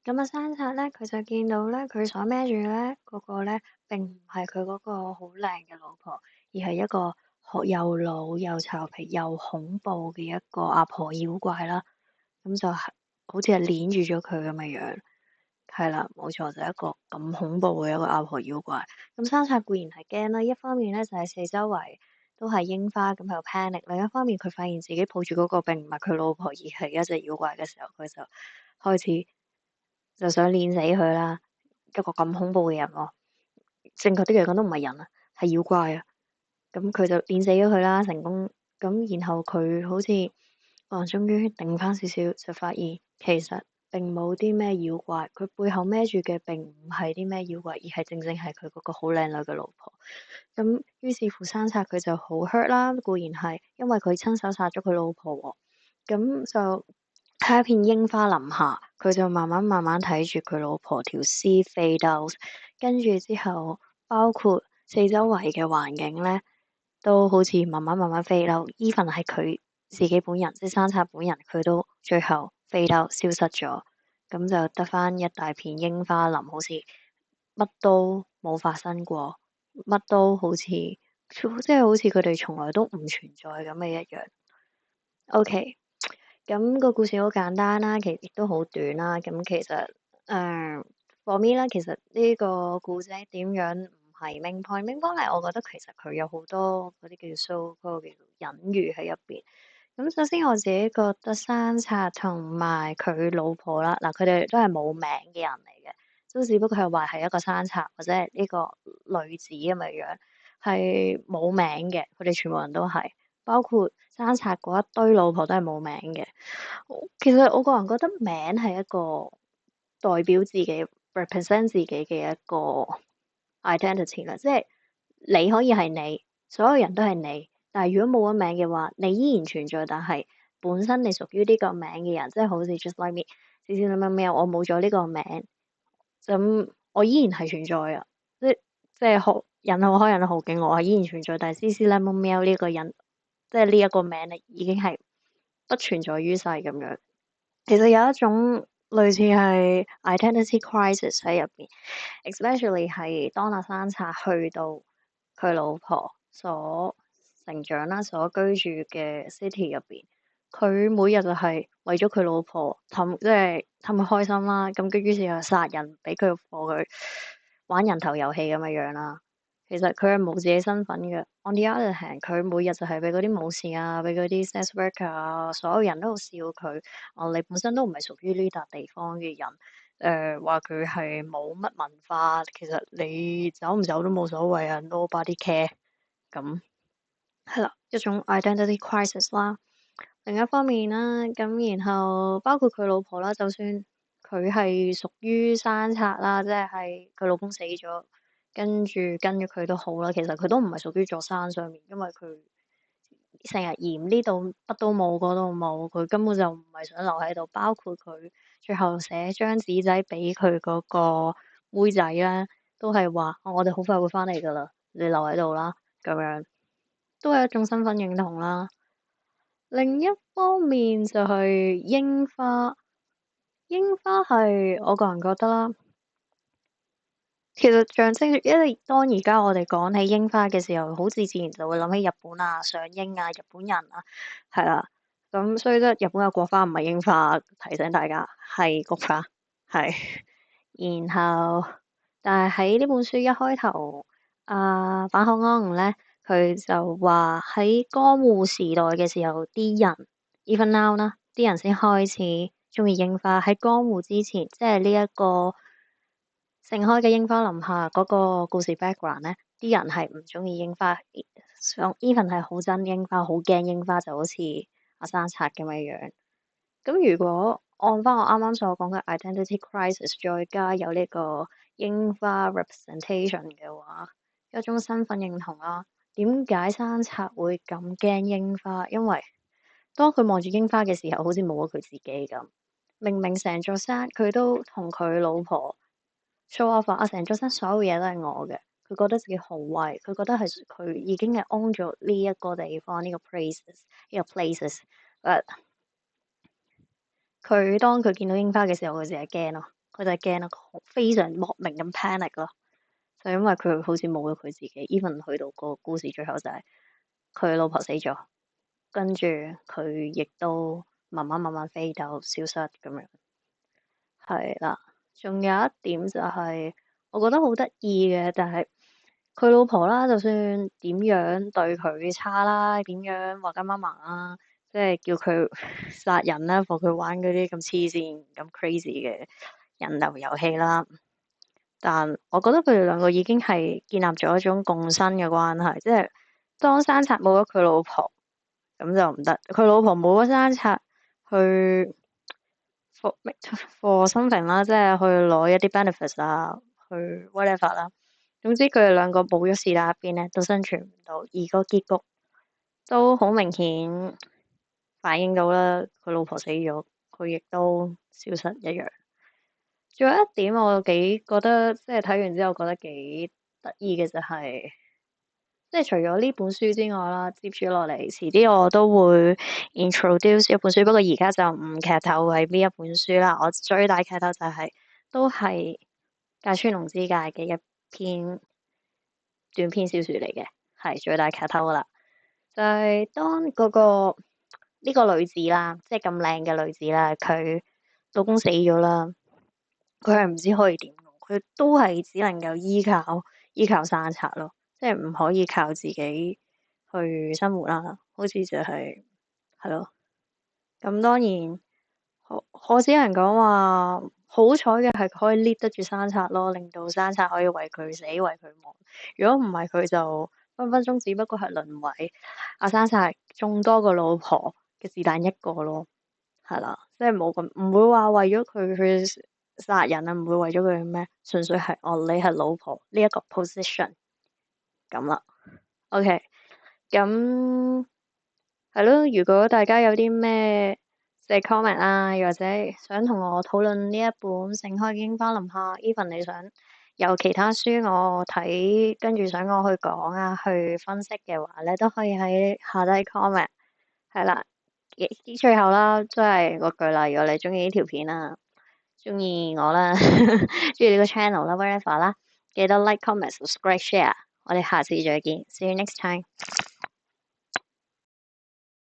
咁啊，山賊咧，佢就見到咧，佢所孭住咧嗰個咧，並唔係佢嗰個好靚嘅老婆，而係一個又老又巢皮又恐怖嘅一個阿婆妖怪啦。咁就係好似係捏住咗佢咁嘅樣，係啦，冇錯，就係一個咁恐怖嘅一個阿婆妖怪。咁山賊固然係驚啦，一方面咧就係四周圍都係櫻花，咁喺度 panic；另一方面佢發現自己抱住嗰個並唔係佢老婆，而係一隻妖怪嘅時候，佢就開始就想捏死佢啦。一個咁恐怖嘅人喎，正確啲嚟講都唔係人啊，係妖怪啊。咁佢就捏死咗佢啦，成功。咁然後佢好似終於定翻少少，就發現其實並冇啲咩妖怪，佢背後孭住嘅並唔係啲咩妖怪，而係正正係佢嗰個好靚女嘅老婆。咁於是乎山賊佢就好 hurt 啦，固然係因為佢親手殺咗佢老婆喎。咁就喺一片櫻花林下，佢就慢慢慢慢睇住佢老婆條屍 fade out，跟住之後包括四周圍嘅環境咧，都好似慢慢慢慢 fade out，even 係佢自己本人，即係山賊本人，佢都最後 fade out 消失咗，咁就得翻一大片櫻花林，好似乜都冇發生過，乜都好似即係好似佢哋從來都唔存在咁嘅一樣。OK。咁個故事好簡單啦，其實亦都好短啦。咁其實for me 啦，其實呢個故仔點樣唔係 main point，main point 係我覺得其實佢有好多嗰啲叫 so 嗰個叫做隱喻喺入邊。咁首先我自己覺得山賊同埋佢老婆啦，嗱佢哋都係冇名嘅人嚟嘅，都只不過係話係一個山賊或者係呢個女子咁嘅樣，係冇名嘅，佢哋全部人都係。包括山賊嗰一堆老婆都係冇名嘅。其實我個人覺得名係一個代表自己、represent 自己嘅一個 identity 啦，即係你可以係你，所有人都係你，但係如果冇咗名嘅話，你依然存在，但係本身你屬於呢個名嘅人，即係好似 just like me，少少咁樣我冇咗呢個名，咁我依然係存在啊，即係好人好開人好勁，我係依然存在，但係 C C Lemon Mail 呢個人，即係呢一個名咧，已經係不存在於世咁樣。其實有一種類似係 identity crisis 喺入邊，especially 係當阿山賊去到佢老婆所成長啦、所居住嘅 city 入邊，佢每日就係為咗佢老婆即係氹佢開心啦，咁跟於是又殺人俾佢貨佢玩人頭遊戲咁嘅樣啦。其實佢係冇自己身份嘅。On the other hand，佢每日就係俾嗰啲武士啊，俾嗰啲 sex worker 啊，所有人都笑佢。哦，你本身都唔係屬於呢笪地方嘅人，話佢係冇乜文化，其實你走唔走都冇所謂啊，nobody care。咁係啦，一種 identity crisis 啦。另一方面啦，咁然後包括佢老婆啦，就算佢係屬於山賊啦，即係佢老公死咗，跟住跟咗佢都好啦，其實佢都唔係屬於座山上面，因為佢成日嫌呢度乜都冇，嗰度冇，佢根本就唔係想留喺度。包括佢最後寫張紙仔俾佢嗰個妹仔啦，都係話我哋好快會翻嚟噶啦，你留喺度啦，咁樣都係一種身份認同啦。另一方面就係櫻花，櫻花係我個人覺得啦，其實象徵，因為當而家我哋講起櫻花嘅時候，好似自然就會諗起日本啊、賞櫻啊、日本人啊，係啦。咁所以咧，日本嘅國花唔係櫻花，提醒大家係菊花，係。然後，但係喺呢本書一開頭，坂口安吾咧，佢就話喺江戶時代嘅時候，啲人 even now 啦，啲人先開始中意櫻花。喺江戶之前，即係呢一個盛開嘅櫻花林下嗰個故事 background 咧，啲人係唔中意櫻花，想 even 係好憎櫻花，好驚櫻花，就好似阿山賊咁嘅樣。咁如果按翻我啱啱所講嘅 identity crisis，再加有呢個櫻花 representation 嘅話，一種身份認同啦。點解山賊會咁驚櫻花？因為當佢望住櫻花嘅時候，好似冇咗佢自己咁。明明成座山佢都同佢老婆 show off 啊，成座山所有嘢都係我嘅。佢覺得自己好威，佢覺得係佢已經係 own 咗呢一個地方，呢個 places，呢個 places。But 佢當佢見到櫻花嘅時候，佢淨係驚咯，佢就係驚啦，非常莫名咁 panic 咯，就因為佢好似冇咗佢自己，even 去到個故事最後就係佢老婆死咗，跟住佢亦都慢慢飛走消失咁樣，係啦。仲有一點就係、我覺得好得意嘅，但係佢老婆啦，就算點樣對佢差啦，點樣話緊媽媽啦，即係叫佢殺人啦，放佢玩嗰啲咁黐線、咁 crazy 嘅人流遊戲啦。但我覺得佢哋兩個已經係建立咗一種共生嘅關係，即係當山賊冇咗佢老婆，咁就唔得。佢老婆冇咗山賊去 for something 啦，即係去攞一啲 benefits 啊，去 whatever 啦。總之佢哋兩個冇咗是但一邊咧，都生存唔到，而個結局都好明顯反映到啦，佢老婆死咗，佢亦都消失一樣。仲有一點我幾覺得，即係睇完之後覺得幾得意嘅就係、即係除咗呢本書之外啦，接住落嚟遲啲我都會 introduce 一本書，不過而家就唔劇透係邊一本書啦。我最大劇透就係、都係芥川龍之介嘅一篇短篇小說嚟嘅，係最大劇透噶啦。就係、當嗰、個呢、個女子啦，即係咁靚嘅女子啦，佢老公死咗啦。佢係唔知可以點用，佢都係只能夠依靠山賊咯，即係唔可以靠自己去生活啦。好似就係咯，咁當然我只能講話好彩嘅係可以 lead 得住山賊咯，令到山賊可以為佢死為佢亡。如果唔係佢就分分鐘只不過係淪為阿山賊眾多個老婆嘅是但一個咯，係啦，即係冇咁唔會話為咗佢去殺人啊，唔會為咗佢咩，純粹係你係老婆呢一個 position 咁啦。OK，咁係咯。如果大家有啲咩即係 comment 啊，又或者想同我討論呢一本《盛開經花林下》，even 你想有其他書我睇，跟住想我去講啊，去分析嘅話咧，都可以喺下低 comment。係啦，最後啦，都係嗰句啦。如果你中意呢條片啊，中意我啦，中意呢個 channel 啦，whatever 啦，記得 like、comment、subscribe、share。我哋下次再見，see you next time。